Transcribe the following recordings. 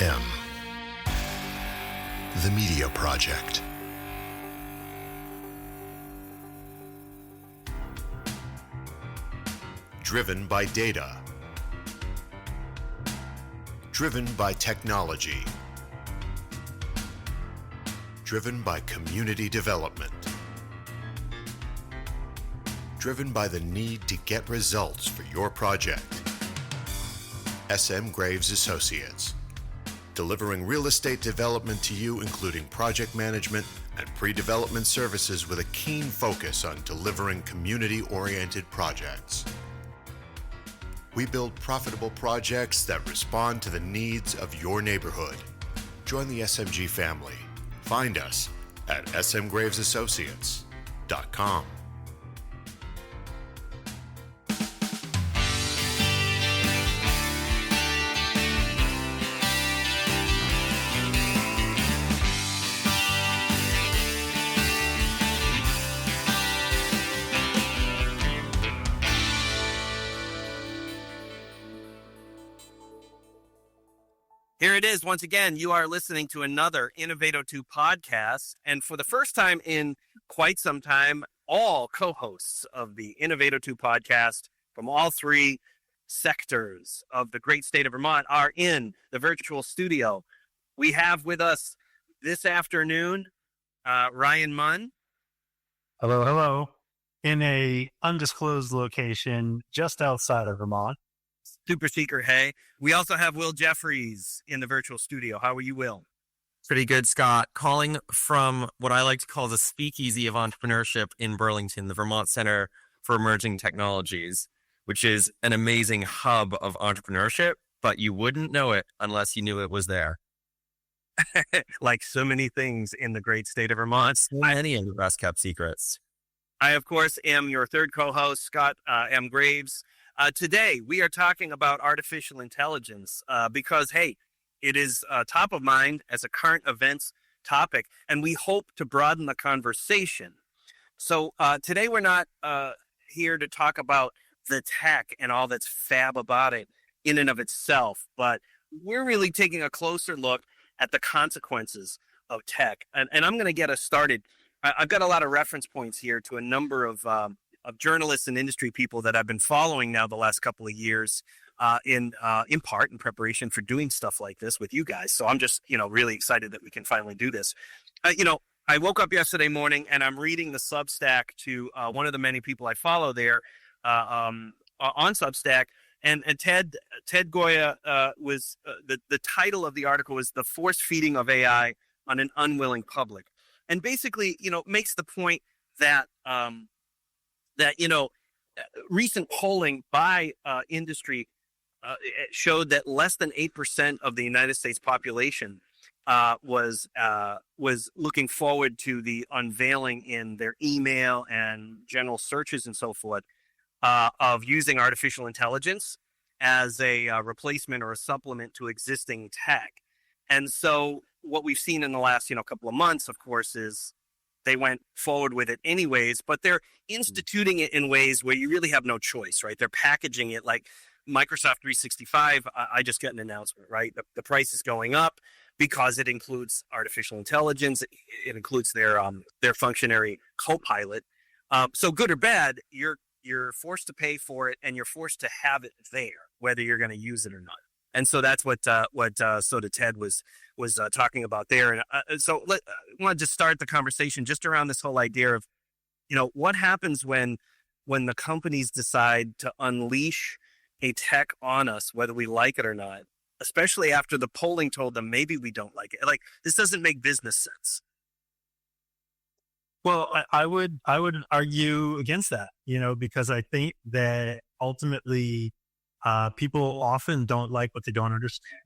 M. The Media Project. Driven by data. Driven by technology. Driven by community development. Driven by the need to get results for your project. SM Graves Associates. Delivering real estate development to you, including project management and pre-development services with a keen focus on delivering community-oriented projects. We build profitable projects that respond to the needs of your neighborhood. Join the SMG family. Find us at smgravesassociates.com. Here it is. Once again, you are listening to another Innovato2 podcast. And for the first time in quite some time, all co-hosts of the Innovato2 podcast from all three sectors of the great state of Vermont are in the virtual studio. We have with us this afternoon, Ryan Munn. Hello, hello. In a undisclosed location just outside of Vermont. Super Seeker, hey. We also have Will Jeffries in the virtual studio. How are you, Will? Pretty good, Scott. Calling from what I like to call the speakeasy of entrepreneurship in Burlington, the Vermont Center for Emerging Technologies, which is an amazing hub of entrepreneurship, but you wouldn't know it unless you knew it was there. Like so many things in the great state of Vermont. Many of the best kept secrets. I, of course, am your third co-host, Scott M. Graves. Today, we are talking about artificial intelligence because, hey, it is top of mind as a current events topic, and we hope to broaden the conversation. So today, we're not here to talk about the tech and all that's fab about it in and of itself, but we're really taking a closer look at the consequences of tech. And I'm going to get us started. I've got a lot of reference points here to a number of journalists and industry people that I've been following now the last couple of years, in part in preparation for doing stuff like this with you guys. So I'm just, really excited that we can finally do this. I woke up yesterday morning and I'm reading the Substack to one of the many people I follow there on Substack, and Ted Goya was the title of the article was "The Force Feeding of AI on an Unwilling Public," and basically, makes the point that recent polling by industry showed that less than 8% of the United States population was looking forward to the unveiling in their email and general searches and so forth of using artificial intelligence as a replacement or a supplement to existing tech. And so what we've seen in the last couple of months, of course, is they went forward with it anyways, but they're instituting it in ways where you really have no choice, right? They're packaging it like Microsoft 365. I just got an announcement, right? The price is going up because it includes artificial intelligence. It includes their functionary Copilot. So good or bad, you're forced to pay for it, and you're forced to have it there, whether you're going to use it or not. And so that's what Soda Ted was talking about there. And so I want to just start the conversation just around this whole idea of, what happens when the companies decide to unleash a tech on us, whether we like it or not, especially after the polling told them maybe we don't like it. Like, this doesn't make business sense. Well, I would argue against that, because I think that ultimately people often don't like what they don't understand.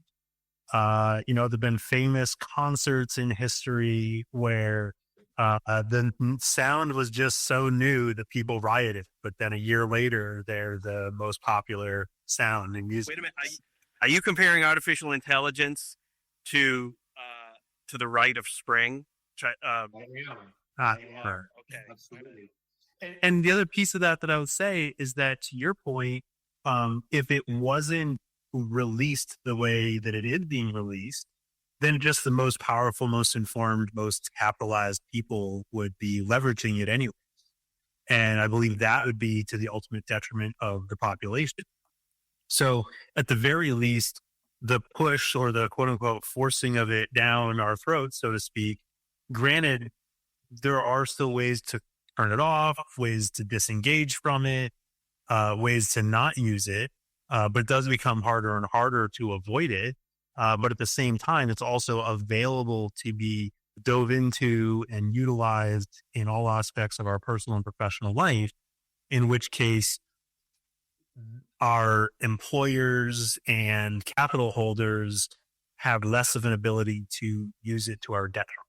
There've been famous concerts in history where the sound was just so new that people rioted, but then a year later, they're the most popular sound in music. Wait a minute. Are you comparing artificial intelligence to the Rite of Spring? Sure. Okay. Absolutely. And the other piece of that I would say is that, to your point, if it wasn't released the way that it is being released, then just the most powerful, most informed, most capitalized people would be leveraging it anyway. And I believe that would be to the ultimate detriment of the population. So at the very least, the push or the quote unquote forcing of it down our throats, so to speak, granted, there are still ways to turn it off, ways to disengage from it, ways to not use it. But it does become harder and harder to avoid it. But at the same time, it's also available to be dove into and utilized in all aspects of our personal and professional life, in which case our employers and capital holders have less of an ability to use it to our detriment.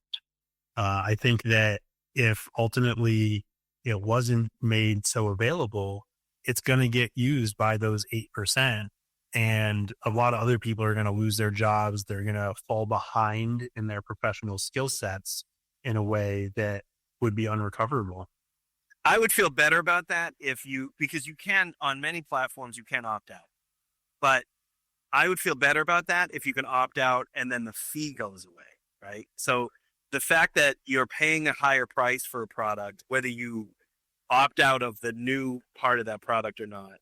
I think that if ultimately it wasn't made so available, it's going to get used by those 8%. And a lot of other people are going to lose their jobs. They're going to fall behind in their professional skill sets in a way that would be unrecoverable. I would feel better about that because you can, on many platforms, you can opt out. But I would feel better about that if you can opt out and then the fee goes away, right? So the fact that you're paying a higher price for a product, whether you opt out of the new part of that product or not,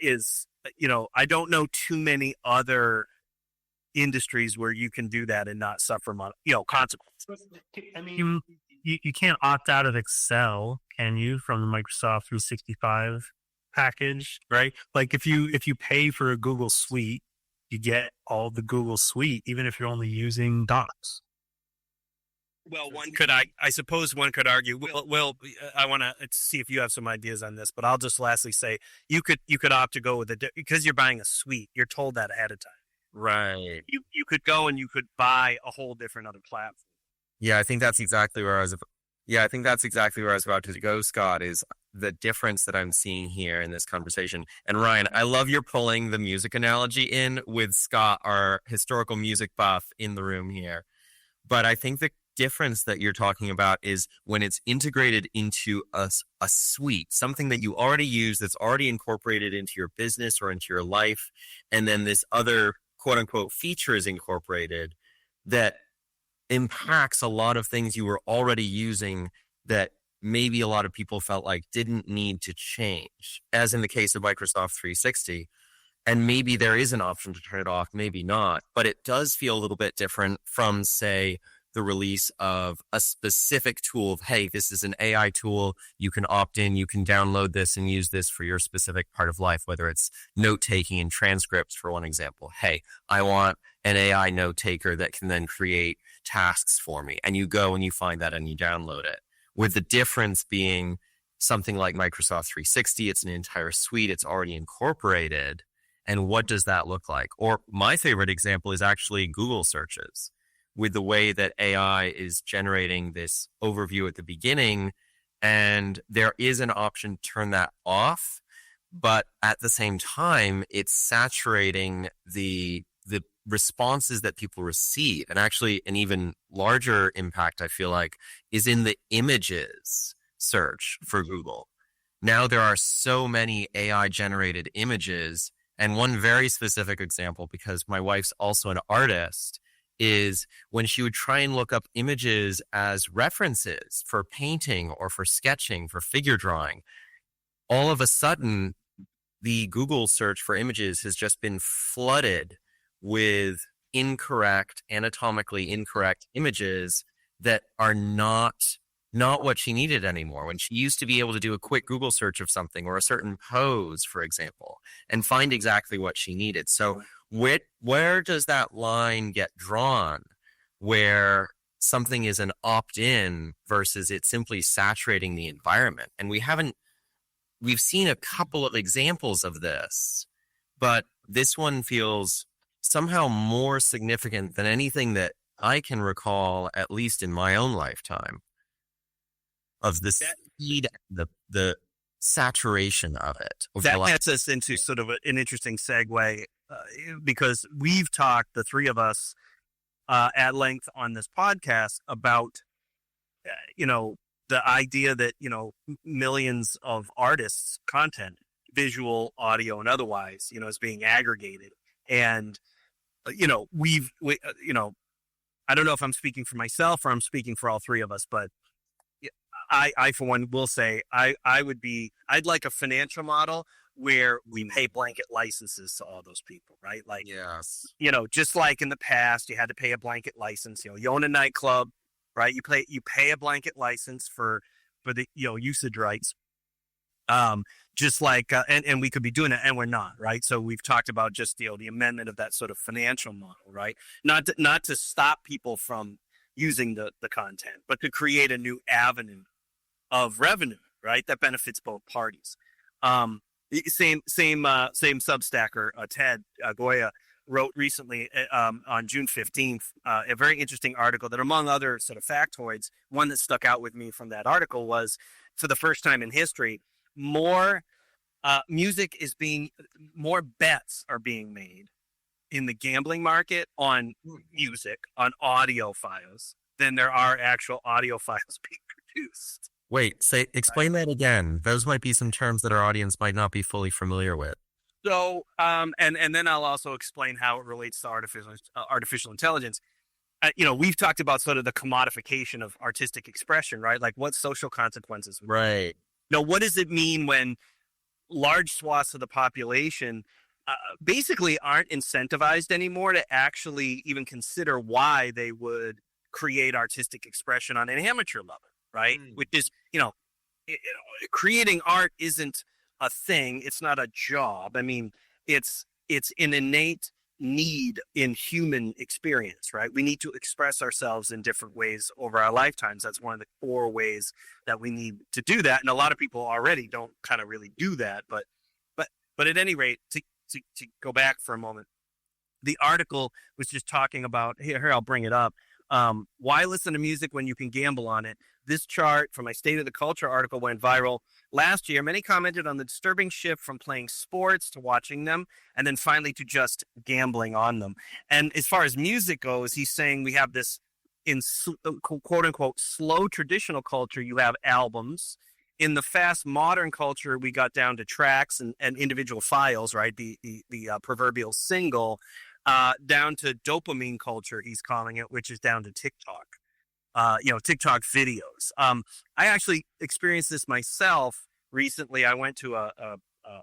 is, I don't know too many other industries where you can do that and not suffer, consequences. I mean, you can't opt out of Excel, can you, from the Microsoft 365 package, right? Like if you pay for a Google Suite, you get all the Google Suite, even if you're only using Docs. Well, I suppose one could argue, well, I want to see if you have some ideas on this, but I'll just lastly say you could opt to go with because you're buying a suite, you're told that ahead of time. Right. You could go and you could buy a whole different other platform. Yeah, I think that's exactly where I was about to go, Scott, is the difference that I'm seeing here in this conversation. And Ryan, I love you're pulling the music analogy in with Scott, our historical music buff in the room here. But I think the difference that you're talking about is when it's integrated into a suite, something that you already use that's already incorporated into your business or into your life, and then this other quote unquote feature is incorporated that impacts a lot of things you were already using that maybe a lot of people felt like didn't need to change, as in the case of Microsoft 360. And maybe there is an option to turn it off, maybe not, but it does feel a little bit different from, say, the release of a specific tool of, hey, this is an AI tool. You can opt in, you can download this and use this for your specific part of life, whether it's note taking and transcripts, for one example. Hey, I want an AI note taker that can then create tasks for me. And you go and you find that and you download it. With the difference being something like Microsoft 360, it's an entire suite, it's already incorporated. And what does that look like? Or my favorite example is actually Google searches, with the way that AI is generating this overview at the beginning. And there is an option to turn that off, but at the same time, it's saturating the responses that people receive. And actually an even larger impact, I feel like, is in the images search for Google. Now there are so many AI generated images. And one very specific example, because my wife's also an artist, is when she would try and look up images as references for painting or for sketching, for figure drawing, all of a sudden, the Google search for images has just been flooded with anatomically incorrect images that are not what she needed anymore. When she used to be able to do a quick Google search of something or a certain pose, for example, and find exactly what she needed. So where does that line get drawn where something is an opt-in versus it's simply saturating the environment? And we've seen a couple of examples of this, but this one feels somehow more significant than anything that I can recall, at least in my own lifetime, of the speed, the saturation of it. That gets us into sort of an interesting segue, because we've talked, the three of us, at length on this podcast about, the idea that, millions of artists' content visual, audio, and otherwise, is being aggregated. And, I don't know if I'm speaking for myself or I'm speaking for all three of us, but I for one will say I'd like a financial model where we pay blanket licenses to all those people, right? Like, Yes. just like in the past, you had to pay a blanket license. You own a nightclub, right? You pay a blanket license for the usage rights. Just like and we could be doing it, and we're not, right? So we've talked about just the amendment of that sort of financial model, right? Not to stop people from using the content, but to create a new avenue of revenue, right? That benefits both parties. Same Substacker, Ted Goya wrote recently on June 15th, a very interesting article that, among other sort of factoids, one that stuck out with me from that article was, for the first time in history, more bets are being made in the gambling market on music, on audio files, than there are actual audio files being produced. Wait, explain that again. Those might be some terms that our audience might not be fully familiar with. So, and then I'll also explain how it relates to artificial intelligence. We've talked about sort of the commodification of artistic expression, right? Like, what social consequences? Right. Now, what does it mean when large swaths of the population basically aren't incentivized anymore to actually even consider why they would create artistic expression on an amateur level, right? Which is, creating art isn't a thing. It's not a job. I mean, it's an innate need in human experience, right? We need to express ourselves in different ways over our lifetimes. That's one of the core ways that we need to do that. And a lot of people already don't kind of really do that. But at any rate, to go back for a moment, the article was just talking about, here, I'll bring it up. Why listen to music when you can gamble on it? This chart from my State of the Culture article went viral last year. Many commented on the disturbing shift from playing sports to watching them, and then finally to just gambling on them. And as far as music goes, he's saying we have this, in quote unquote slow traditional culture, you have albums. In the fast modern culture, we got down to tracks and individual files, right? The proverbial single. Down to dopamine culture, he's calling it, which is down to TikTok. TikTok videos. I actually experienced this myself recently. I went to a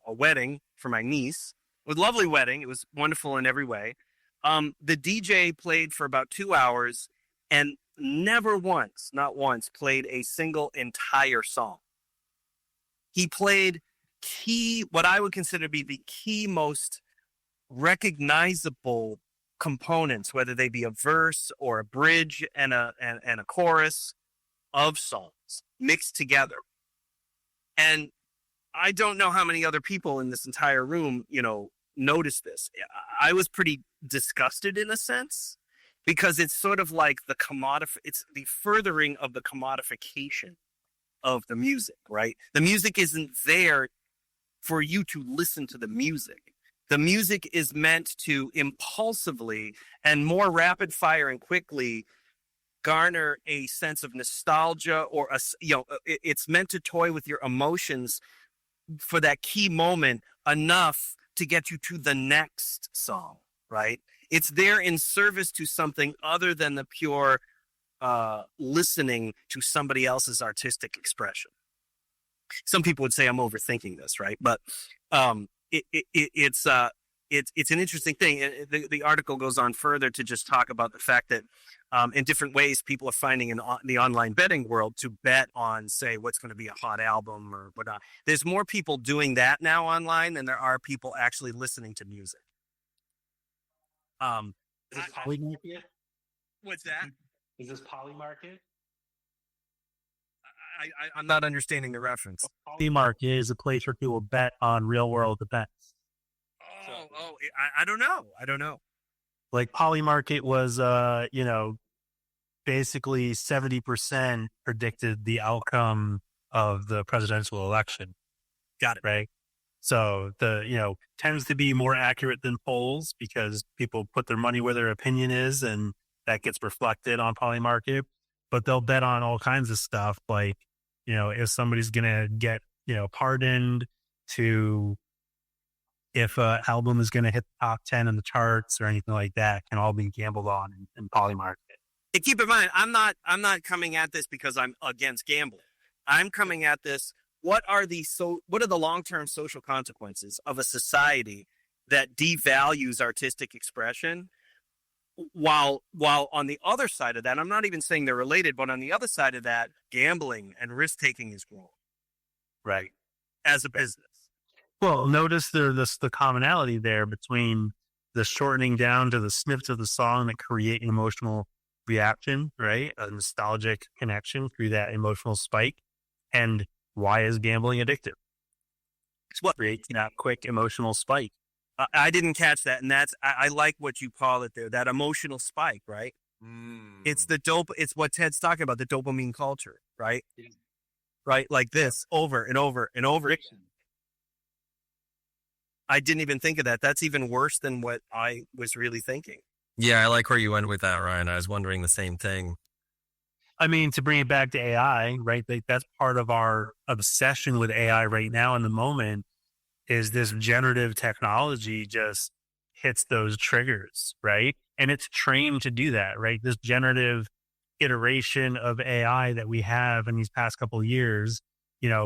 wedding for my niece. It was a lovely wedding. It was wonderful in every way. The DJ played for about 2 hours and never once, not once, played a single entire song. He played what I would consider to be the key most recognizable components, whether they be a verse or a bridge and a chorus of songs mixed together. And I don't know how many other people in this entire room, noticed this. I was pretty disgusted in a sense, because it's sort of like it's the furthering of the commodification of the music, right? The music isn't there for you to listen to the music. The music is meant to impulsively and more rapid fire and quickly garner a sense of nostalgia, or it's meant to toy with your emotions for that key moment enough to get you to the next song, right? It's there in service to something other than the pure listening to somebody else's artistic expression. Some people would say I'm overthinking this, right? But it's an interesting thing. The article goes on further to just talk about the fact that in different ways people are finding in the online betting world to bet on, say, what's going to be a hot album or whatnot. There's more people doing that now online than there are people actually listening to music. Is this Polymarket? What's that? Is this Polymarket? I'm not understanding the reference. Polymarket is a place where people bet on real world events. I don't know. Like Polymarket was, basically 70% predicted the outcome of the presidential election. Got it. Right. So tends to be more accurate than polls because people put their money where their opinion is, and that gets reflected on Polymarket. But they'll bet on all kinds of stuff, like, if somebody's going to get, pardoned, to if an album is going to hit the top 10 in the charts or anything like that can all be gambled on in Polymarket. And keep in mind, I'm not coming at this because I'm against gambling. I'm coming at this. What are the long-term social consequences of a society that devalues artistic expression? While on the other side of that, I'm not even saying they're related, but on the other side of that, gambling and risk-taking is growing. Right. As a business. Well, notice the commonality there between the shortening down to the snippets of the song that create an emotional reaction, right? A nostalgic connection through that emotional spike. And why is gambling addictive? It's what creates that quick emotional spike. I didn't catch that, and I like what you call it there, that emotional spike, right? It's what Ted's talking about, the dopamine culture, right? Yeah. Right, like this, over and over and over again. I didn't even think of that. That's even worse than what I was really thinking. Yeah, I like where you went with that, Ryan. I was wondering the same thing. I mean, to bring it back to AI, right? That's part of our obsession with AI right now in the moment is this generative technology just hits those triggers, right? And it's trained to do that, right? This generative iteration of AI that we have in these past couple of years,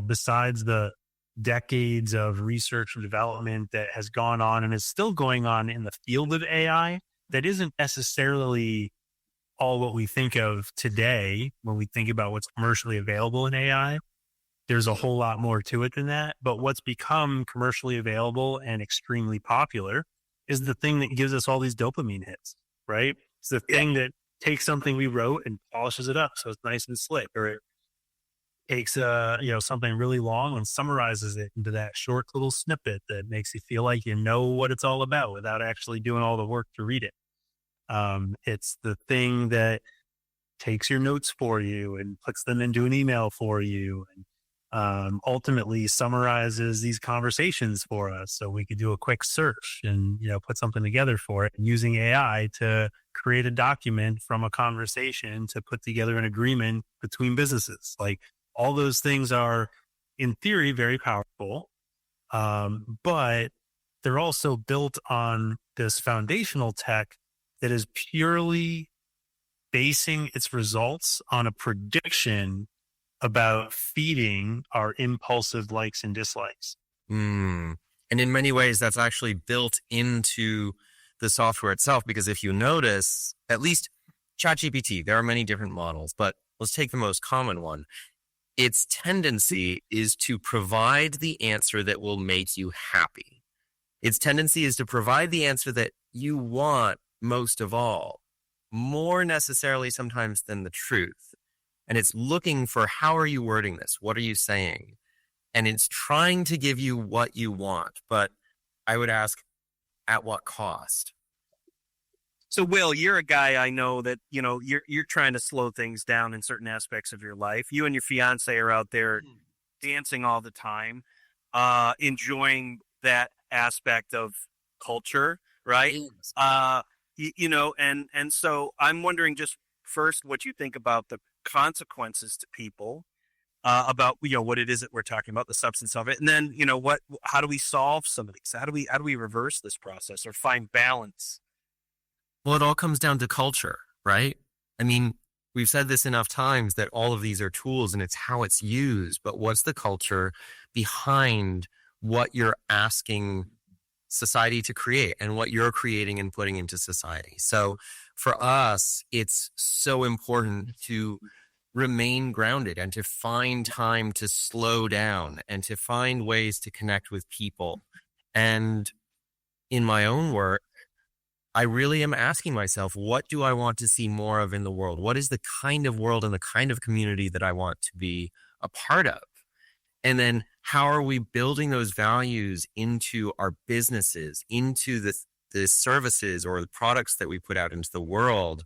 besides the decades of research and development that has gone on and is still going on in the field of AI, that isn't necessarily all what we think of today when we think about what's commercially available in AI. There's a whole lot more to it than that. But what's become commercially available and extremely popular is the thing that gives us all these dopamine hits, right? It's the thing that takes something we wrote and polishes it up so it's nice and slick, or it takes something really long and summarizes it into that short little snippet that makes you feel like you know what it's all about without actually doing all the work to read it. It's the thing that takes your notes for you and puts them into an email for you and ultimately summarizes these conversations for us so we could do a quick search and put something together for it, and using AI to create a document from a conversation to put together an agreement between businesses. Like, all those things are, in theory, very powerful, but they're also built on this foundational tech that is purely basing its results on a prediction about feeding our impulsive likes and dislikes. And in many ways, that's actually built into the software itself, because if you notice, at least ChatGPT, there are many different models, but let's take the most common one. Its tendency is to provide the answer that will make you happy. Its tendency is to provide the answer that you want most of all, more necessarily sometimes than the truth. And it's looking for, how are you wording this? What are you saying? And it's trying to give you what you want. But I would ask, at what cost? So, Will, you're a guy I know that, you're trying to slow things down in certain aspects of your life. You and your fiance are out there dancing all the time, enjoying that aspect of culture, right? And so I'm wondering just first what you think about the consequences to people, about what it is that we're talking about, the substance of it, and then how do we solve some of these? How do we reverse this process or find balance? Well, it all comes down to culture, right? I mean, we've said this enough times that all of these are tools and it's how it's used, but what's the culture behind what you're asking society to create and what you're creating and putting into society? So for us, it's so important to remain grounded and to find time to slow down and to find ways to connect with people. And in my own work, I really am asking myself, what do I want to see more of in the world? What is the kind of world and the kind of community that I want to be a part of? And then how are we building those values into our businesses, into the services or the products that we put out into the world?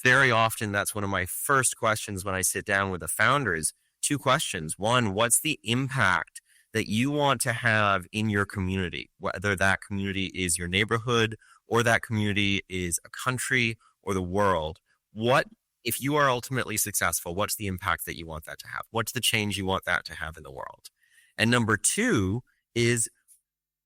Very often, that's one of my first questions when I sit down with a founder is 2 questions. One, what's the impact that you want to have in your community, whether that community is your neighborhood or that community is a country or the world? What, if you are ultimately successful, what's the impact that you want that to have? What's the change you want that to have in the world? And number two is,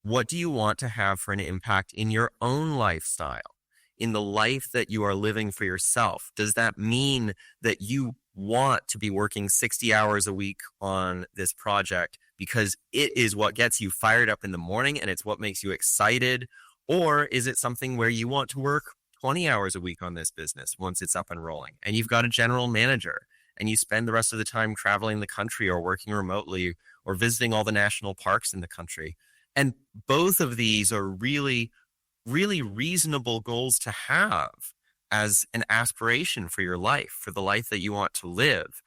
what do you want to have for an impact in your own lifestyle, in the life that you are living for yourself? Does that mean that you want to be working 60 hours a week on this project because it is what gets you fired up in the morning and it's what makes you excited? Or is it something where you want to work 20 hours a week on this business once it's up and rolling, and you've got a general manager and you spend the rest of the time traveling the country or working remotely or visiting all the national parks in the country? And both of these are really, really reasonable goals to have as an aspiration for your life, for the life that you want to live.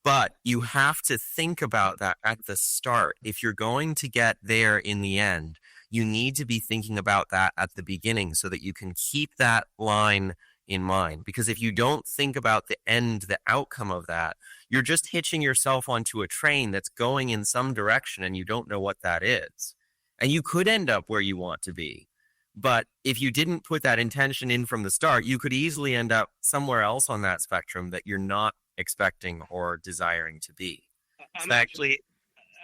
But you have to think about that at the start. If you're going to get there in the end, you need to be thinking about that at the beginning so that you can keep that line in mind. Because if you don't think about the end, the outcome of that, you're just hitching yourself onto a train that's going in some direction and you don't know what that is. And you could end up where you want to be. But if you didn't put that intention in from the start, you could easily end up somewhere else on that spectrum that you're not expecting or desiring to be. I'm actually.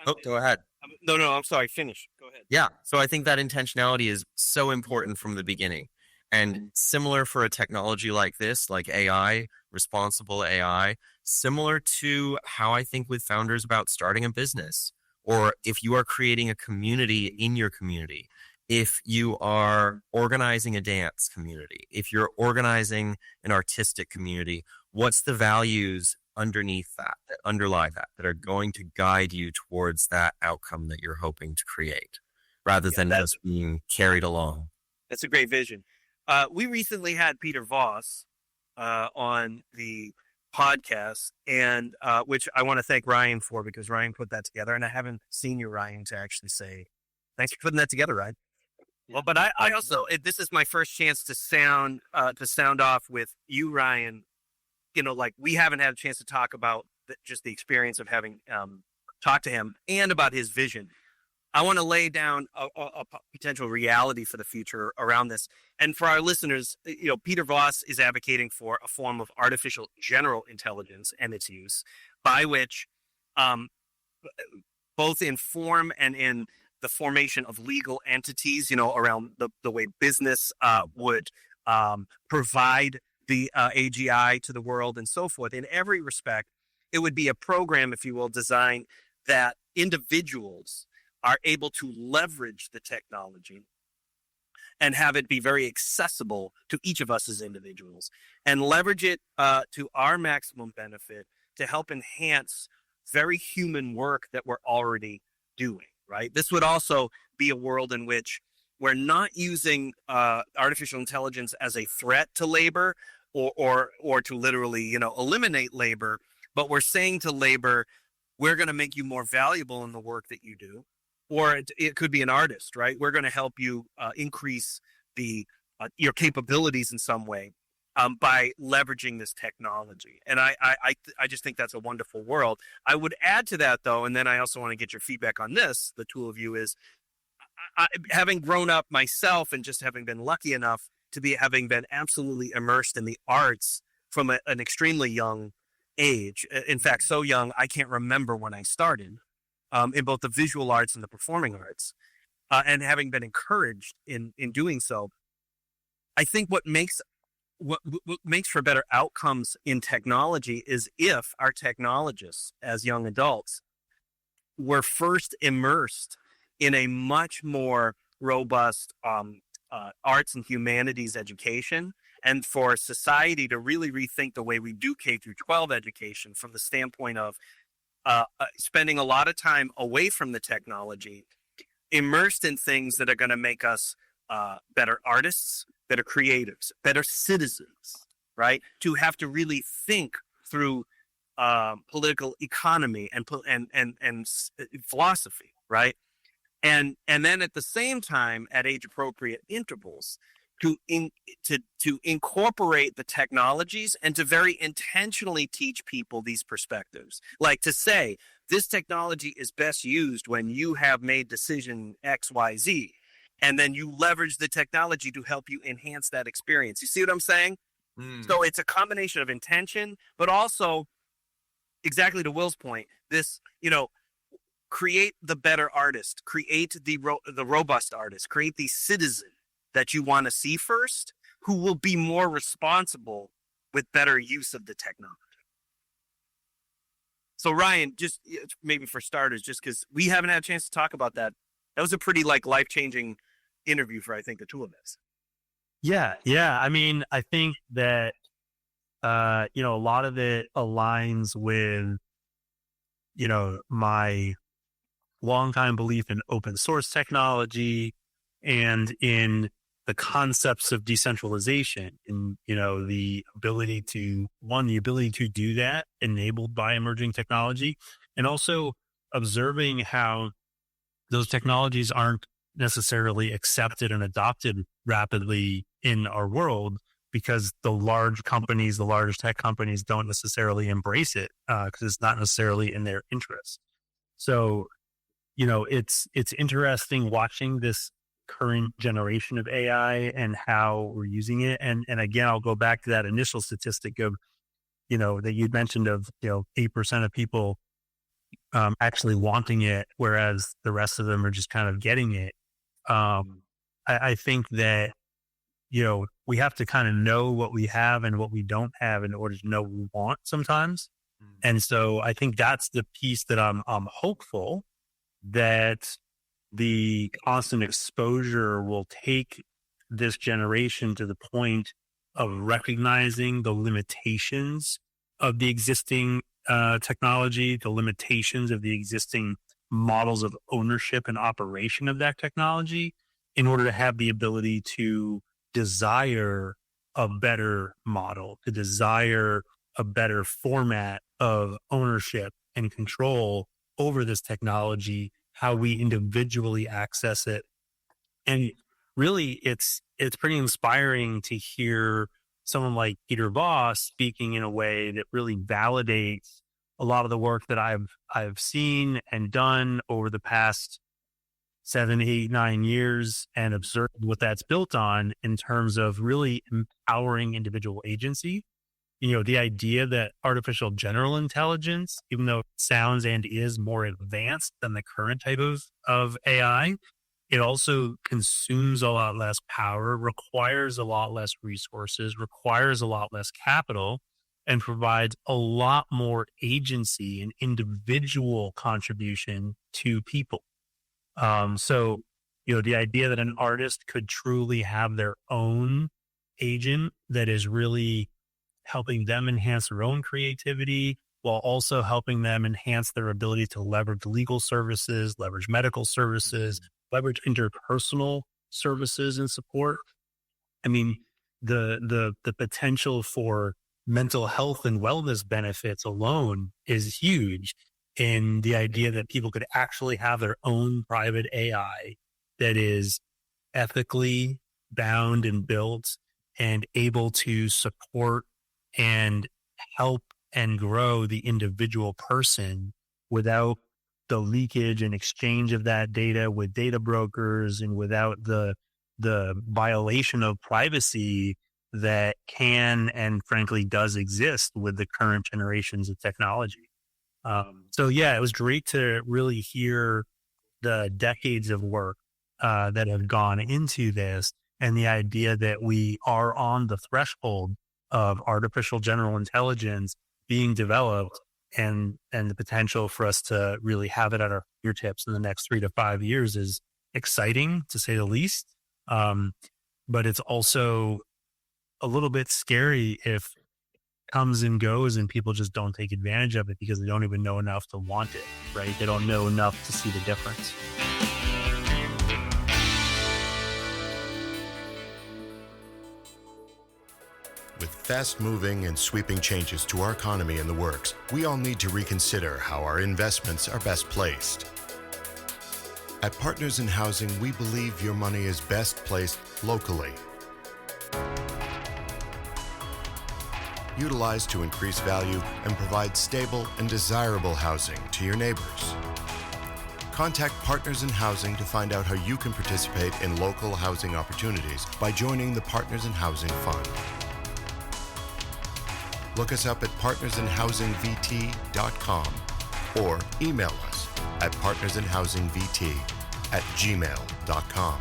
Oh, go ahead. No, I'm sorry. Finish. Go ahead. Yeah. So I think that intentionality is so important from the beginning. And similar for a technology like this, like AI, responsible AI, similar to how I think with founders about starting a business, or if you are creating a community in your community, if you are organizing a dance community, if you're organizing an artistic community, what's the values underneath that underlie that are going to guide you towards that outcome that you're hoping to create, rather than just being carried along? That's a great vision. We recently had Peter Voss on the podcast, and which I want to thank Ryan for, because Ryan put that together, and I haven't seen you, Ryan, to actually say thanks for putting that together, Ryan. Well, but I also, this is my first chance to sound off with you, Ryan. You know, like, we haven't had a chance to talk about just the experience of having talked to him and about his vision. I want to lay down a potential reality for the future around this. And for our listeners, you know, Peter Voss is advocating for a form of artificial general intelligence and its use, by which both in form and in the formation of legal entities, you know, around the way business would provide the AGI to the world and so forth. In every respect, it would be a program, if you will, designed that individuals are able to leverage the technology and have it be very accessible to each of us as individuals, and leverage it to our maximum benefit to help enhance very human work that we're already doing, right? This would also be a world in which we're not using artificial intelligence as a threat to labor or to literally, you know, eliminate labor, but we're saying to labor, we're going to make you more valuable in the work that you do. Or it could be an artist, right? We're going to help you increase your capabilities in some way by leveraging this technology. And I just think that's a wonderful world. I would add to that, though, and then I also want to get your feedback on this, the two of you, is having grown up myself and just having been lucky enough to be having been absolutely immersed in the arts from an extremely young age. In fact, so young, I can't remember when I started. In both the visual arts and the performing arts, and having been encouraged in doing so, I think what makes for better outcomes in technology is if our technologists, as young adults, were first immersed in a much more robust arts and humanities education, and for society to really rethink the way we do K through 12 education from the standpoint of spending a lot of time away from the technology, immersed in things that are going to make us better artists, better creatives, better citizens, right? To have to really think through political economy and philosophy, right? And then at the same time, at age appropriate intervals, to incorporate the technologies and to very intentionally teach people these perspectives. Like to say, this technology is best used when you have made decision X, Y, Z. And then you leverage the technology to help you enhance that experience. You see what I'm saying? So it's a combination of intention, but also, exactly to Will's point, this, you know, create the better artist, create the robust artist, create the citizen that you want to see first, who will be more responsible with better use of the technology. So Ryan, just maybe for starters, just because we haven't had a chance to talk about that, that was a pretty life-changing interview for, I think, the two of us. Yeah. I mean, I think that a lot of it aligns with my longtime belief in open source technology and in the concepts of decentralization, and the ability to do that enabled by emerging technology, and also observing how those technologies aren't necessarily accepted and adopted rapidly in our world because the large tech companies don't necessarily embrace it because it's not necessarily in their interest. So, it's interesting watching this current generation of AI and how we're using it. And again, I'll go back to that initial statistic of, that you'd mentioned of, 8% of people actually wanting it, whereas the rest of them are just kind of getting it. I think that, we have to kind of know what we have and what we don't have in order to know what we want sometimes. And so I think that's the piece that I'm hopeful that the constant exposure will take this generation to the point of recognizing the limitations of the existing technology, the limitations of the existing models of ownership and operation of that technology, in order to have the ability to desire a better model, to desire a better format of ownership and control over this technology, how we individually access it. And really, it's pretty inspiring to hear someone like Peter Voss speaking in a way that really validates a lot of the work that I've seen and done over the past 7, 8, 9 years, and observed what that's built on in terms of really empowering individual agency. The idea that artificial general intelligence, even though it sounds and is more advanced than the current type of AI, it also consumes a lot less power, requires a lot less resources, requires a lot less capital, and provides a lot more agency and individual contribution to people. So, the idea that an artist could truly have their own agent that is really helping them enhance their own creativity while also helping them enhance their ability to leverage legal services, leverage medical services, leverage interpersonal services and support. I mean, the potential for mental health and wellness benefits alone is huge. In the idea that people could actually have their own private AI that is ethically bound and built and able to support and help and grow the individual person without the leakage and exchange of that data with data brokers and without the violation of privacy that can and frankly does exist with the current generations of technology. So yeah, it was great to really hear the decades of work that have gone into this, and the idea that we are on the threshold of artificial general intelligence being developed, and the potential for us to really have it at our fingertips in the next 3 to 5 years is exciting, to say the least. But it's also a little bit scary if it comes and goes and people just don't take advantage of it because they don't even know enough to want it, right? They don't know enough to see the difference. With fast-moving and sweeping changes to our economy in the works, we all need to reconsider how our investments are best placed. At Partners in Housing, we believe your money is best placed locally. Utilized to increase value and provide stable and desirable housing to your neighbors. Contact Partners in Housing to find out how you can participate in local housing opportunities by joining the Partners in Housing Fund. Look us up at partnersinhousingvt.com or email us at partnersinhousingvt@gmail.com.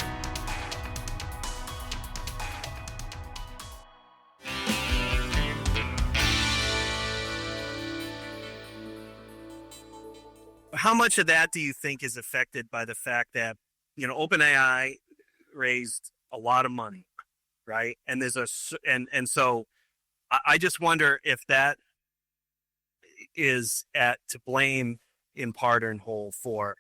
How much of that do you think is affected by the fact that, OpenAI raised a lot of money, right? And so I just wonder if that is to blame in part or in whole for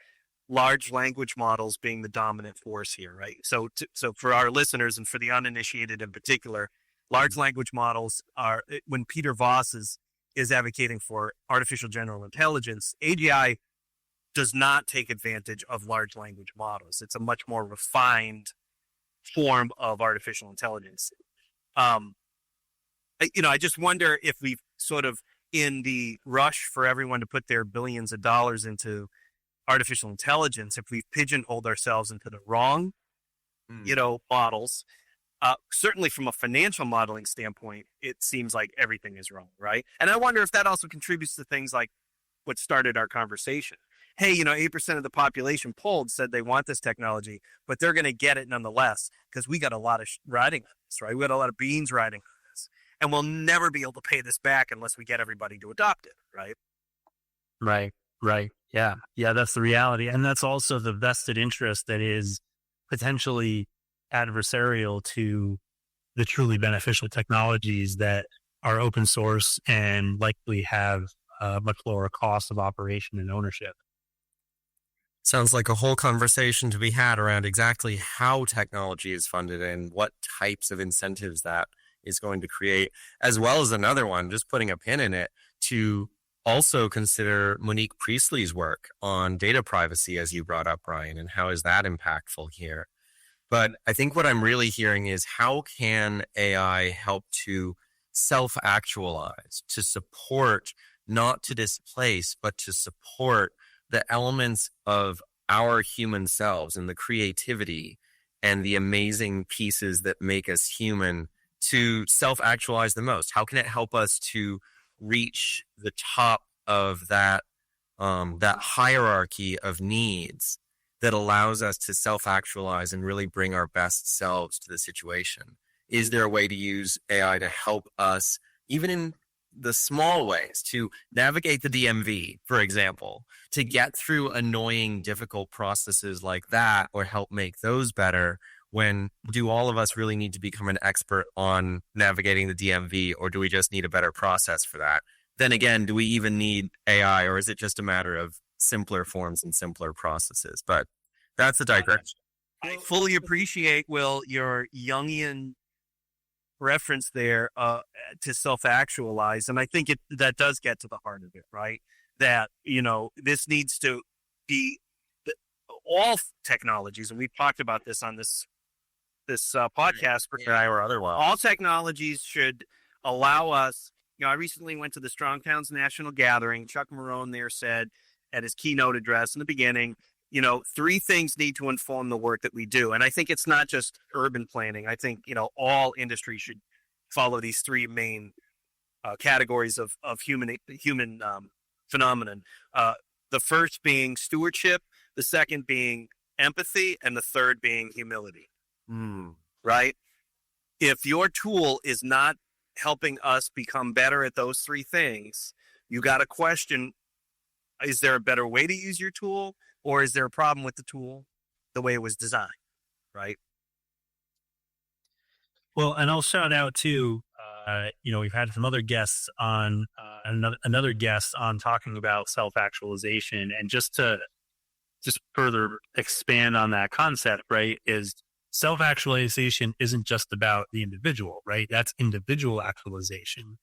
large language models being the dominant force here, right? So for our listeners and for the uninitiated in particular, large language models are, when Peter Voss is advocating for artificial general intelligence, AGI does not take advantage of large language models. It's a much more refined form of artificial intelligence. I just wonder if we've sort of, in the rush for everyone to put their billions of dollars into artificial intelligence, if we've pigeonholed ourselves into the wrong, models. Certainly from a financial modeling standpoint, it seems like everything is wrong, right? And I wonder if that also contributes to things like what started our conversation. Hey, 8% of the population polled said they want this technology, but they're going to get it nonetheless because we got a lot of riding on this, right? We got a lot of beans riding on this, and we'll never be able to pay this back unless we get everybody to adopt it, right? Right. Yeah. That's the reality. And that's also the vested interest that is potentially adversarial to the truly beneficial technologies that are open source and likely have a much lower cost of operation and ownership. Sounds like a whole conversation to be had around exactly how technology is funded and what types of incentives that is going to create, as well as another one, just putting a pin in it, to also consider Monique Priestley's work on data privacy, as you brought up, Brian, and how is that impactful here? But I think what I'm really hearing is, how can AI help to self-actualize, to support, not to displace, but to support the elements of our human selves and the creativity and the amazing pieces that make us human to self-actualize the most? How can it help us to reach the top of that hierarchy of needs that allows us to self-actualize and really bring our best selves to the situation? Is there a way to use AI to help us, even in the small ways, to navigate the DMV, for example, to get through annoying, difficult processes like that, or help make those better? When do all of us really need to become an expert on navigating the DMV, or do we just need a better process for that? Then again, do we even need AI, or is it just a matter of simpler forms and simpler processes? But that's a digression. I fully appreciate, Will, your Jungian reference there to self-actualize, and I think that does get to the heart of it, right? That this needs to be all technologies, and we've talked about this on this podcast. AI or otherwise, all technologies should allow us. I recently went to the Strong Towns National Gathering. Chuck Marohn there said at his keynote address in the beginning, 3 things need to inform the work that we do. And I think it's not just urban planning. I think, all industry should follow these 3 main categories of human phenomenon. The first being stewardship, the second being empathy, and the third being humility. Right? If your tool is not helping us become better at those 3 things, you got to question, is there a better way to use your tool? Or is there a problem with the tool the way it was designed, right? Well, and I'll shout out too, we've had some other guests on, another guest on talking about self-actualization, and just further expand on that concept, right, is self-actualization isn't just about the individual, right? That's individual actualization.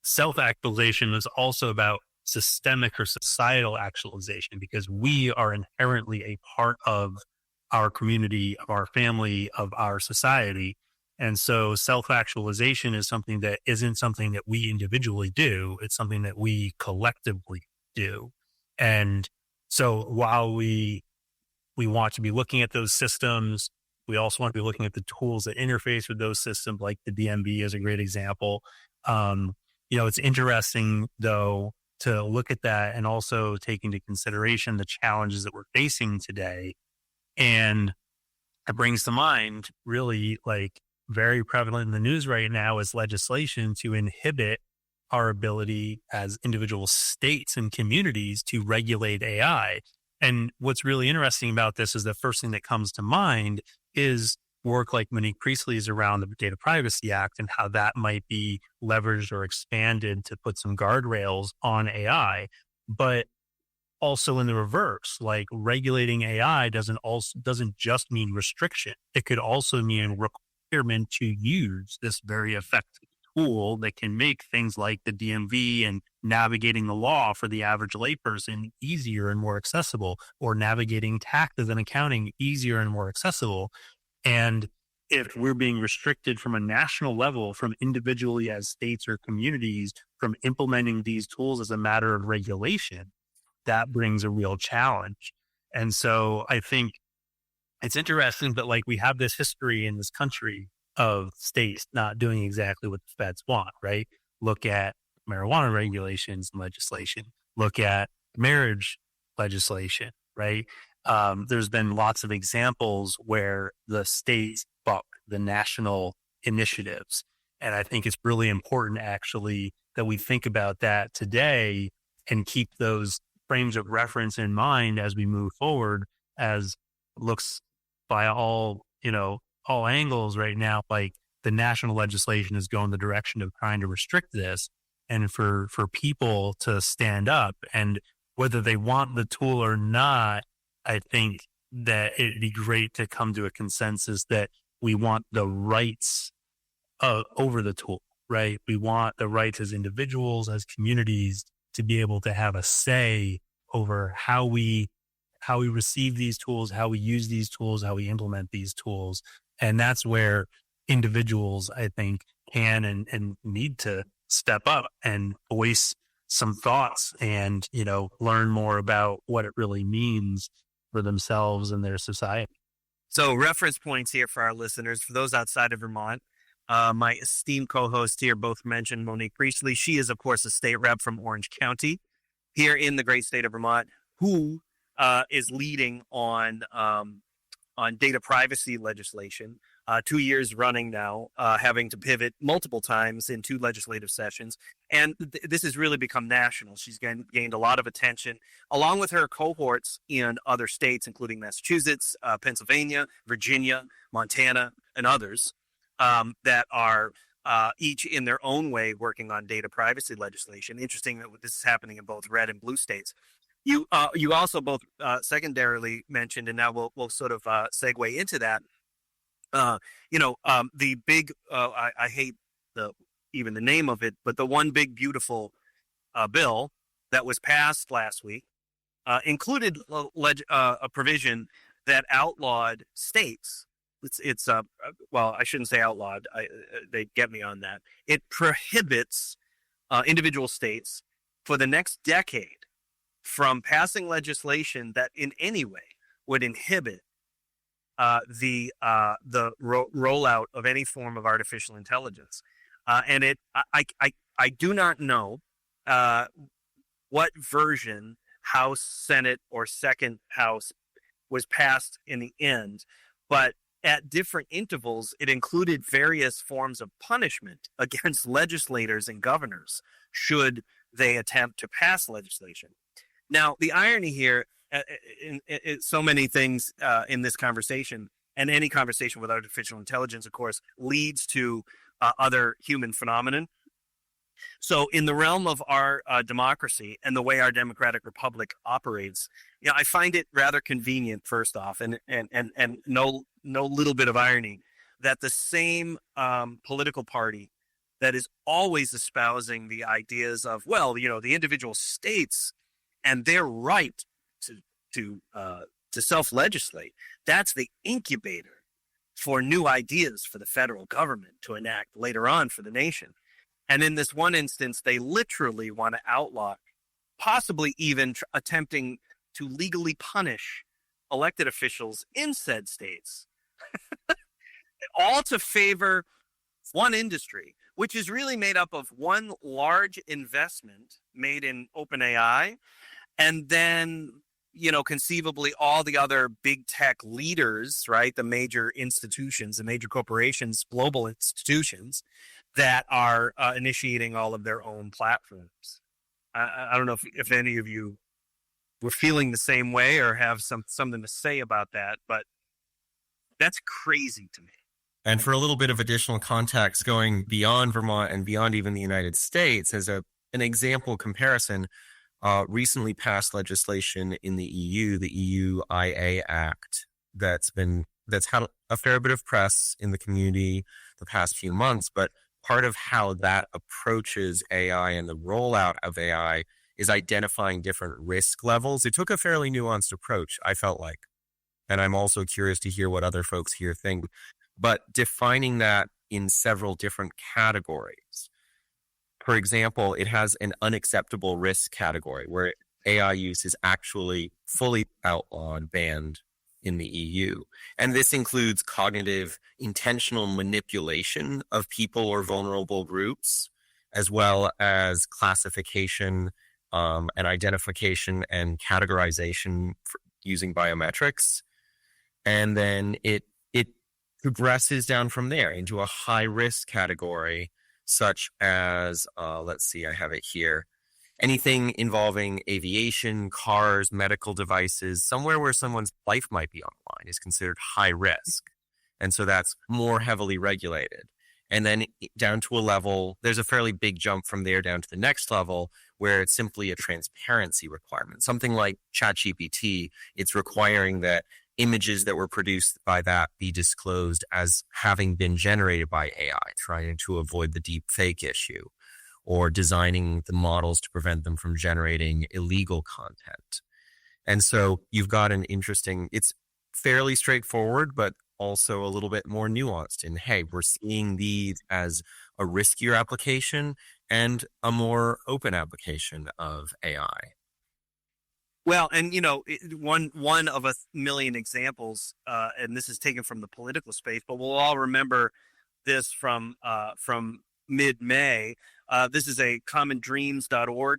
Self-actualization is also about systemic or societal actualization, because we are inherently a part of our community, of our family, of our society. And so self-actualization is something that isn't something that we individually do. It's something that we collectively do. And so while we want to be looking at those systems, we also want to be looking at the tools that interface with those systems, like the DMV is a great example. It's interesting though to look at that and also take into consideration the challenges that we're facing today. And it brings to mind really like very prevalent in the news right now is legislation to inhibit our ability as individual states and communities to regulate AI. And what's really interesting about this is the first thing that comes to mind is work like Monique Priestley's around the Data Privacy Act and how that might be leveraged or expanded to put some guardrails on AI. But also in the reverse, like regulating AI doesn't just mean restriction. It could also mean requirement to use this very effective tool that can make things like the DMV and navigating the law for the average layperson easier and more accessible, or navigating taxes and accounting easier and more accessible. And if we're being restricted from a national level, from individually as states or communities, from implementing these tools as a matter of regulation, that brings a real challenge. And so I think it's interesting that like we have this history in this country of states not doing exactly what the feds want, right? Look at marijuana regulations and legislation, look at marriage legislation, right? There's been lots of examples where the states buck the national initiatives. And I think it's really important actually that we think about that today and keep those frames of reference in mind as we move forward, as looks by all angles right now, like the national legislation is going the direction of trying to restrict this, and for people to stand up, and whether they want the tool or not, I think that it'd be great to come to a consensus that we want the rights over the tool, right? We want the rights as individuals, as communities, to be able to have a say over how we receive these tools, how we use these tools, how we implement these tools. And that's where individuals, I think, can and need to step up and voice some thoughts and, learn more about what it really means for themselves and their society. So reference points here for our listeners, for those outside of Vermont. My esteemed co-hosts here both mentioned Monique Priestley. She is, of course, a state rep from Orange County here in the great state of Vermont, who is leading on data privacy legislation. 2 years running now, having to pivot multiple times in 2 legislative sessions. And this has really become national. She's gained a lot of attention, along with her cohorts in other states, including Massachusetts, Pennsylvania, Virginia, Montana, and others that are each in their own way working on data privacy legislation. Interesting that this is happening in both red and blue states. You also both secondarily mentioned, and now we'll sort of segue into that. The big, I hate even the name of it, but the one big beautiful bill that was passed last week included a provision that outlawed states. Well, I shouldn't say outlawed. They'd get me on that. It prohibits individual states for the next decade from passing legislation that in any way would inhibit the rollout of any form of artificial intelligence. And I do not know what version, House, Senate, or second House, was passed in the end, but at different intervals, it included various forms of punishment against legislators and governors should they attempt to pass legislation. Now, the irony here, in so many things in this conversation, and any conversation with artificial intelligence, of course, leads to other human phenomenon. So in the realm of our democracy and the way our democratic republic operates, I find it rather convenient, first off, and no little bit of irony, that the same political party that is always espousing the ideas of, the individual states and their right to self-legislate, that's the incubator for new ideas for the federal government to enact later on for the nation. And in this one instance, they literally want to outlaw, possibly even attempting to legally punish elected officials in said states, all to favor one industry, which is really made up of one large investment made in OpenAI, and then, conceivably all the other big tech leaders, right? The major institutions, the major corporations, global institutions that are initiating all of their own platforms. I don't know if any of you were feeling the same way or have something to say about that, but that's crazy to me. And for a little bit of additional context, going beyond Vermont and beyond even the United States, as an example comparison, recently passed legislation in the EU, the EU IA Act, that's had a fair bit of press in the community the past few months. But part of how that approaches AI and the rollout of AI is identifying different risk levels. It took a fairly nuanced approach, I felt like. And I'm also curious to hear what other folks here think. But defining that in several different categories. For example, it has an unacceptable risk category where AI use is actually fully outlawed, banned in the EU. And this includes cognitive intentional manipulation of people or vulnerable groups, as well as classification and identification and categorization using biometrics. And then it progresses down from there into a high risk category, such as, let's see, I have it here. Anything involving aviation, cars, medical devices, somewhere where someone's life might be online is considered high risk. And so that's more heavily regulated. And then down to a level, there's a fairly big jump from there down to the next level where it's simply a transparency requirement. Something like ChatGPT, it's requiring that images that were produced by that be disclosed as having been generated by AI, trying to avoid the deep fake issue, or designing the models to prevent them from generating illegal content. And so you've got it's fairly straightforward, but also a little bit more nuanced in, hey, we're seeing these as a riskier application and a more open application of AI. Well, and one of a million examples, and this is taken from the political space, but we'll all remember this from mid-May. This is a commondreams.org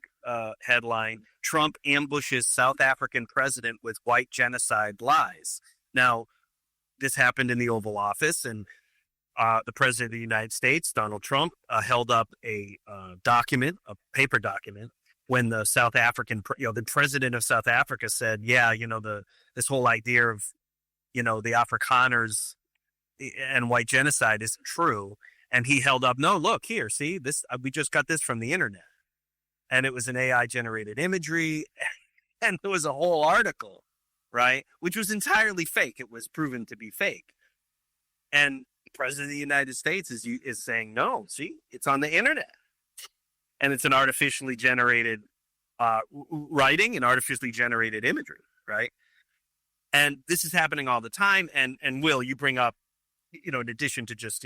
headline: Trump ambushes South African president with white genocide lies. Now, this happened in the Oval Office, and the president of the United States, Donald Trump, held up a paper document, when the South African, the president of South Africa said, this whole idea of, the Afrikaners and white genocide isn't true. And he held up, no, look here, see this, we just got this from the internet. And it was an AI generated imagery. And there was a whole article, right? Which was entirely fake. It was proven to be fake. And the president of the United States is saying, no, see, it's on the internet. And it's an artificially generated writing and artificially generated imagery, right? And this is happening all the time. And Will, you bring up, in addition to just,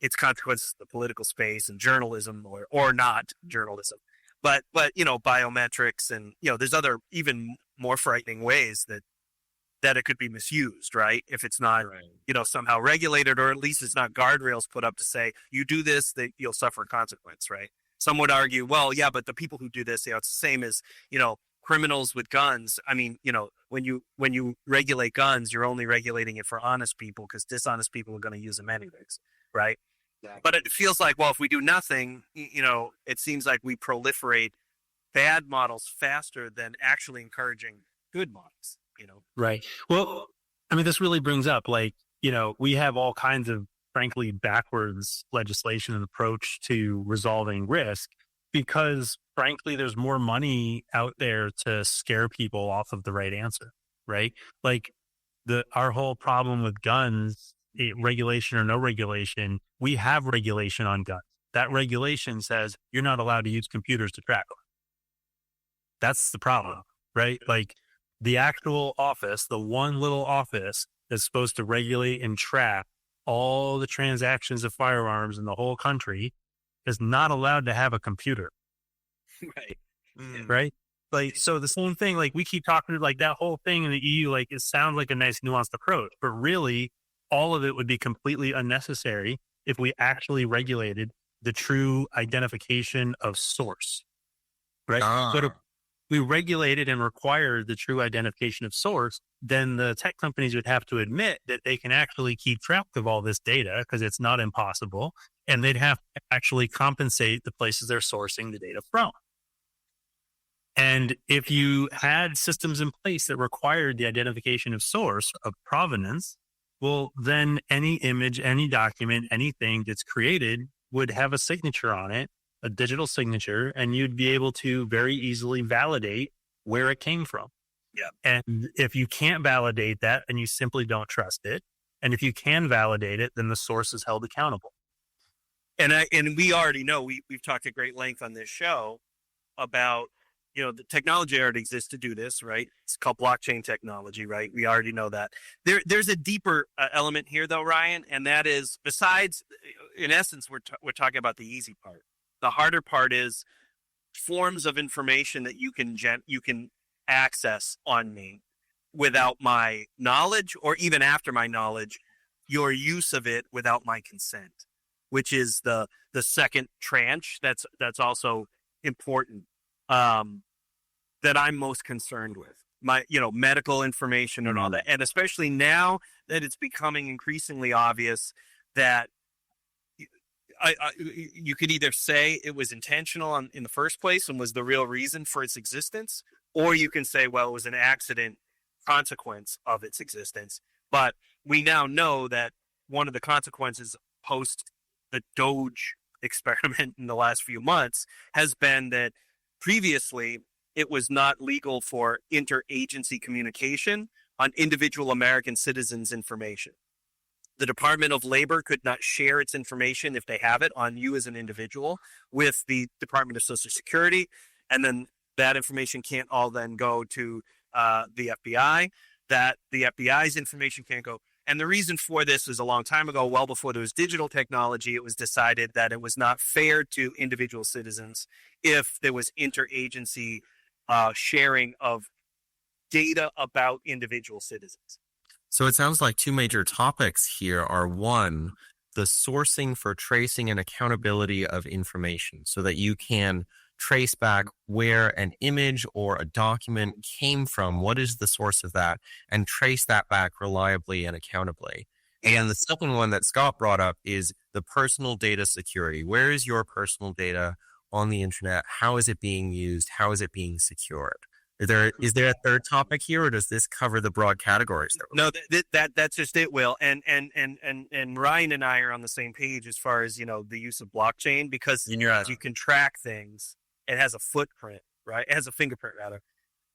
its consequences, the political space and journalism or not journalism, but biometrics and, there's other even more frightening ways that it could be misused, right? If it's not, somehow regulated, or at least it's not guardrails put up to say, you do this, that you'll suffer a consequence, right? Some would argue, well, yeah, but the people who do this, it's the same as, criminals with guns. I mean, when you regulate guns, you're only regulating it for honest people, because dishonest people are going to use them anyways, right? Exactly. But it feels like, well, if we do nothing, it seems like we proliferate bad models faster than actually encouraging good models, Right. Well, I mean, this really brings up, we have all kinds of, frankly, backwards legislation and approach to resolving risk, because frankly, there's more money out there to scare people off of the right answer, right? Like our whole problem with guns, regulation or no regulation, we have regulation on guns. That regulation says you're not allowed to use computers to track them. That's the problem, right? Like the actual office, the one little office that's supposed to regulate and track all the transactions of firearms in the whole country, is not allowed to have a computer. Right. Right. Like, so the same thing, like we keep talking like that whole thing in the EU, like it sounds like a nice nuanced approach, but really all of it would be completely unnecessary if we actually regulated the true identification of source, right? Ah. So we regulated and required the true identification of source, then the tech companies would have to admit that they can actually keep track of all this data because it's not impossible. And they'd have to actually compensate the places they're sourcing the data from. And if you had systems in place that required the identification of source, of provenance, well, then any image, any document, anything that's created would have a signature on it, a digital signature, and you'd be able to very easily validate where it came from. Yeah. And if you can't validate that, then you simply don't trust it. And if you can validate it, then the source is held accountable. And we already know, we've talked at great length on this show about, the technology already exists to do this, right? It's called blockchain technology, right? We already know that. There's a deeper element here, though, Ryan, and that is, besides, in essence, we're talking about the easy part. The harder part is forms of information that you can access on me without my knowledge, or even after my knowledge, your use of it without my consent, which is the second tranche that's also important, that I'm most concerned with. My medical information and all that, and especially now that it's becoming increasingly obvious that you could either say it was intentional in the first place and was the real reason for its existence, or you can say, well, it was an accident consequence of its existence. But we now know that one of the consequences post the Doge experiment in the last few months has been that previously it was not legal for interagency communication on individual American citizens' information. The Department of Labor could not share its information, if they have it, on you as an individual with the Department of Social Security. And then that information can't all then go to the FBI, that the FBI's information can't go. And the reason for this is, a long time ago, well before there was digital technology, it was decided that it was not fair to individual citizens if there was interagency sharing of data about individual citizens. So it sounds like two major topics here are, one, the sourcing for tracing and accountability of information so that you can trace back where an image or a document came from, what is the source of that, and trace that back reliably and accountably. And the second one that Scott brought up is the personal data security. Where is your personal data on the internet? How is it being used? How is it being secured? Is there a third topic here, or does this cover the broad categories? No, that's just it, Will. And Ryan and I are on the same page as far as, the use of blockchain, because you can track things. It has a footprint, right? It has a fingerprint, rather.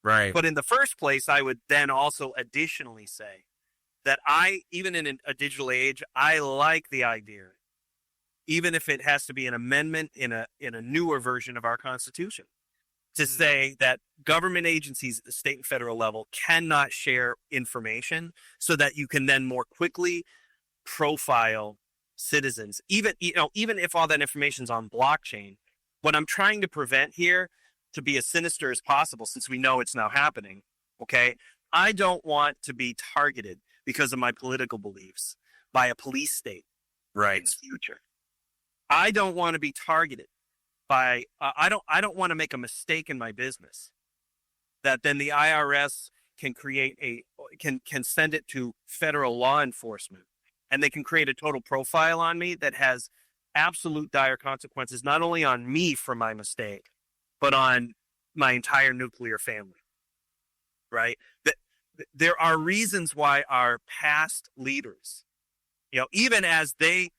Right. But in the first place, I would then also additionally say that even in a digital age, I like the idea, even if it has to be an amendment in a newer version of our Constitution, to say that government agencies at the state and federal level cannot share information so that you can then more quickly profile citizens, even if all that information is on blockchain. What I'm trying to prevent here, to be as sinister as possible, since we know it's now happening, okay, I don't want to be targeted because of my political beliefs by a police state in the future. I don't want to be targeted by I don't want to make a mistake in my business that then the IRS can can send it to federal law enforcement, and they can create a total profile on me that has absolute dire consequences, not only on me for my mistake, but on my entire nuclear family. Right? There are reasons why our past leaders, even as they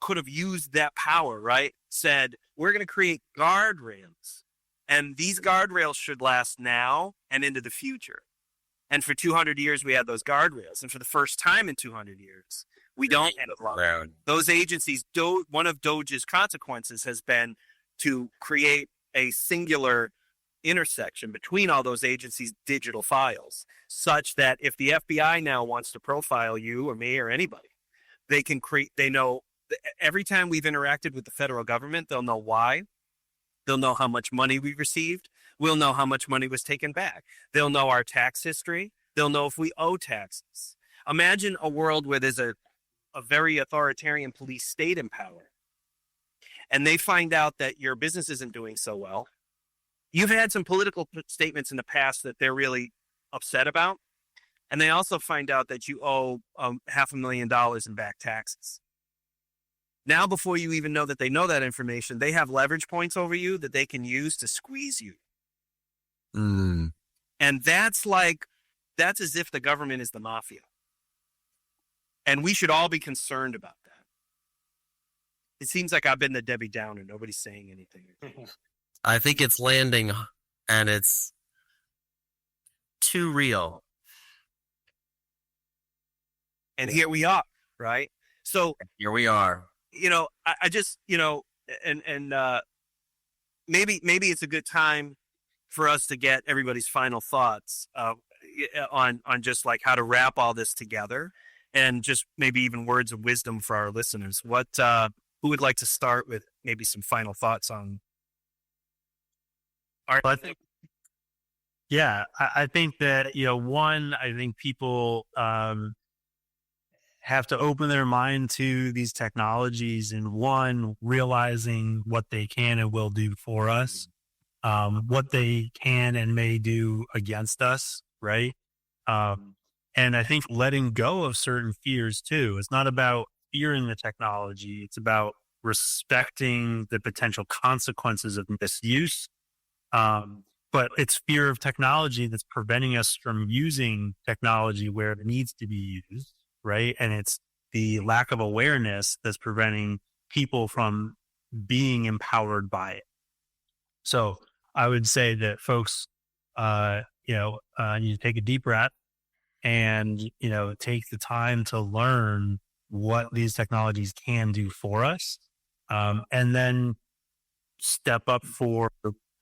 could have used that power, right, said, we're going to create guardrails, and these guardrails should last now and into the future. And for 200 years, we had those guardrails. And for the first time in 200 years, we don't have them. Those agencies, one of Doge's consequences has been to create a singular intersection between all those agencies' digital files, such that if the FBI now wants to profile you or me or anybody, they know every time we've interacted with the federal government, they'll know why. They'll know how much money we received. We'll know how much money was taken back. They'll know our tax history. They'll know if we owe taxes. Imagine a world where there's a very authoritarian police state in power, and they find out that your business isn't doing so well. You've had some political statements in the past that they're really upset about. And they also find out that you owe $500,000 in back taxes. Now, before you even know that they know that information, they have leverage points over you that they can use to squeeze you. And that's as if the government is the mafia. And we should all be concerned about that. It seems like I've been the Debbie Downer. Nobody's saying anything. I think it's landing, and it's too real. And here we are, right? So here we are. I just, and maybe it's a good time for us to get everybody's final thoughts on just like how to wrap all this together, and just maybe even words of wisdom for our listeners. Who would like to start with maybe some final thoughts on? I think that, I think people have to open their mind to these technologies, and realizing what they can and will do for us, what they can and may do against us, right? And I think letting go of certain fears too. It's not about fearing the technology. It's about respecting the potential consequences of misuse. But it's fear of technology that's preventing us from using technology where it needs to be used, right? And it's the lack of awareness that's preventing people from being empowered by it. So I would say that folks, need to take a deep breath and, take the time to learn what these technologies can do for us, and then step up for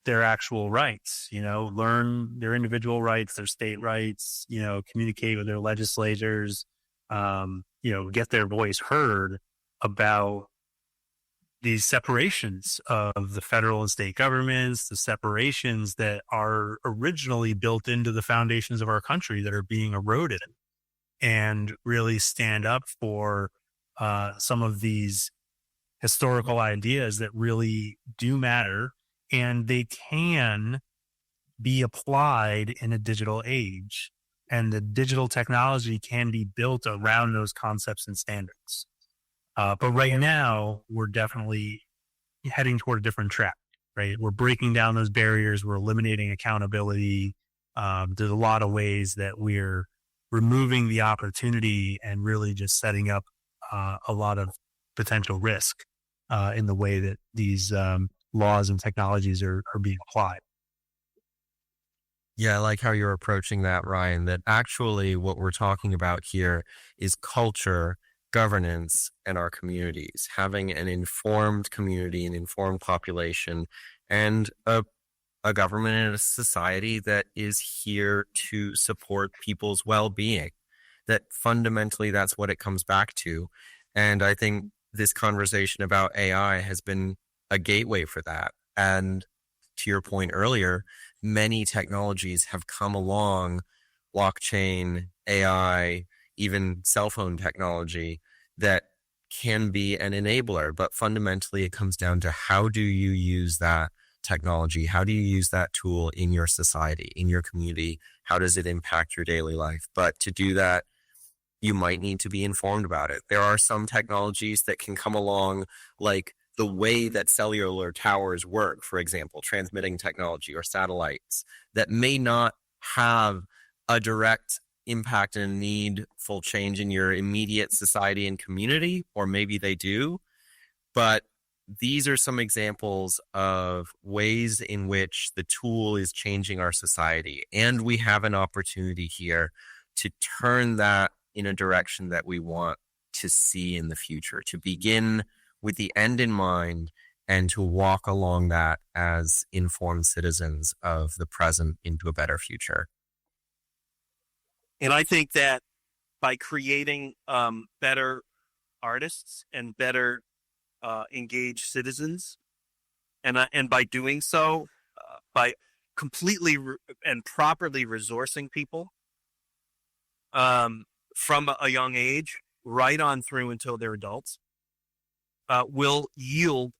their actual rights, learn their individual rights, their state rights, communicate with their legislators, get their voice heard about these separations of the federal and state governments, the separations that are originally built into the foundations of our country that are being eroded, and really stand up for some of these historical ideas that really do matter, and they can be applied in a digital age, and the digital technology can be built around those concepts and standards. But right now, we're definitely heading toward a different track, right? We're breaking down those barriers. We're eliminating accountability. There's a lot of ways that we're removing the opportunity and really just setting up a lot of potential risk in the way that these laws and technologies are being applied. Yeah, I like how you're approaching that, Ryan, that actually what we're talking about here is culture, governance, and our communities, having an informed community, an informed population, and a government and a society that is here to support people's well-being. That fundamentally, that's what it comes back to. And I think this conversation about AI has been a gateway for that. And to your point earlier, many technologies have come along, blockchain, AI, even cell phone technology, that can be an enabler. But fundamentally, it comes down to how do you use that technology? How do you use that tool in your society, in your community? How does it impact your daily life? But to do that, you might need to be informed about it. There are some technologies that can come along, like the way that cellular towers work, for example, transmitting technology or satellites, that may not have a direct impact and a needful change in your immediate society and community, or maybe they do. But these are some examples of ways in which the tool is changing our society. And we have an opportunity here to turn that in a direction that we want to see in the future, to begin with the end in mind and to walk along that as informed citizens of the present into a better future. And I think that by creating better artists and better engaged citizens, and by doing so, by completely and properly resourcing people from a young age right on through until they're adults, will yield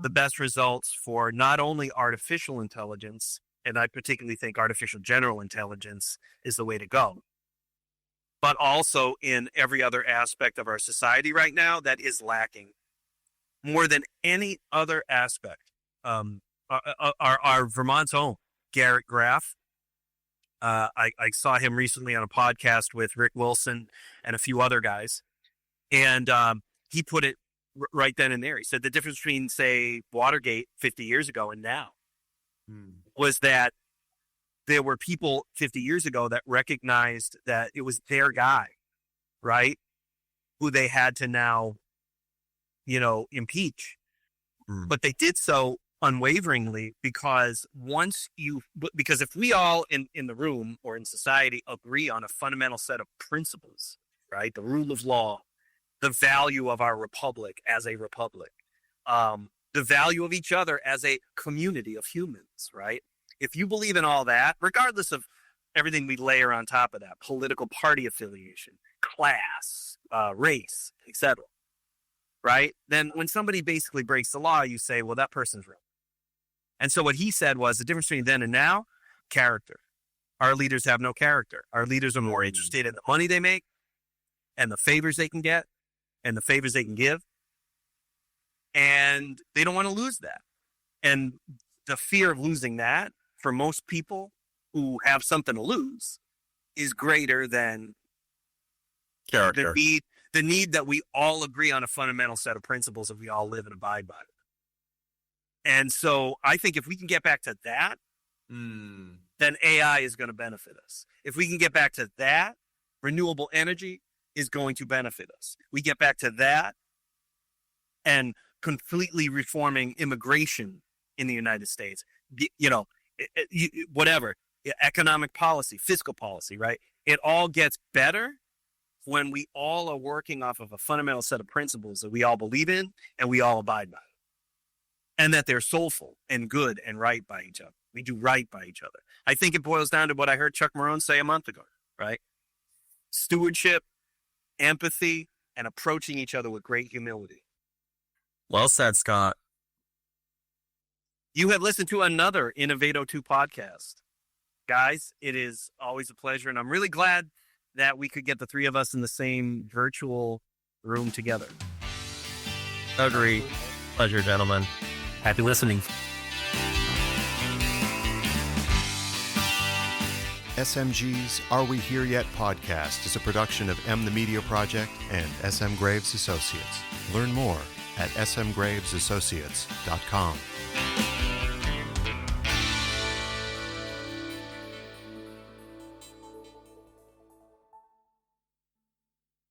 the best results for not only artificial intelligence, and I particularly think artificial general intelligence is the way to go, but also in every other aspect of our society right now that is lacking more than any other aspect. Our Vermont's own Garrett Graff. I saw him recently on a podcast with Rick Wilson and a few other guys, and he put it right then and there. He said the difference between, say, Watergate 50 years ago and now was that there were people 50 years ago that recognized that it was their guy, right, who they had to now, impeach. But they did so unwaveringly because if we all in the room or in society agree on a fundamental set of principles, right, the rule of law, the value of our republic as a republic, the value of each other as a community of humans, right? If you believe in all that, regardless of everything we layer on top of that, political party affiliation, class, race, etc., right? Then when somebody basically breaks the law, you say, well, that person's wrong. And so what he said was the difference between then and now, character. Our leaders have no character. Our leaders are more interested in the money they make and the favors they can get and the favors they can give. And they don't want to lose that. And the fear of losing that for most people who have something to lose is greater than Character. the need that we all agree on a fundamental set of principles that we all live and abide by. And so I think if we can get back to that, then AI is going to benefit us. If we can get back to that, renewable energy is going to benefit us. We get back to that and completely reforming immigration in the United States, whatever, economic policy, fiscal policy, right? It all gets better when we all are working off of a fundamental set of principles that we all believe in and we all abide by. And that they're soulful and good and right by each other. We do right by each other. I think it boils down to what I heard Chuck Maroon say a month ago, right? Stewardship, empathy, and approaching each other with great humility. Well said, Scott. You have listened to another Innovato 2 podcast. Guys, it is always a pleasure, and I'm really glad that we could get the three of us in the same virtual room together. Agree. Pleasure, gentlemen. Happy listening. SMG's Are We Here Yet podcast is a production of M the Media Project and SM Graves Associates. Learn more at smgravesassociates.com.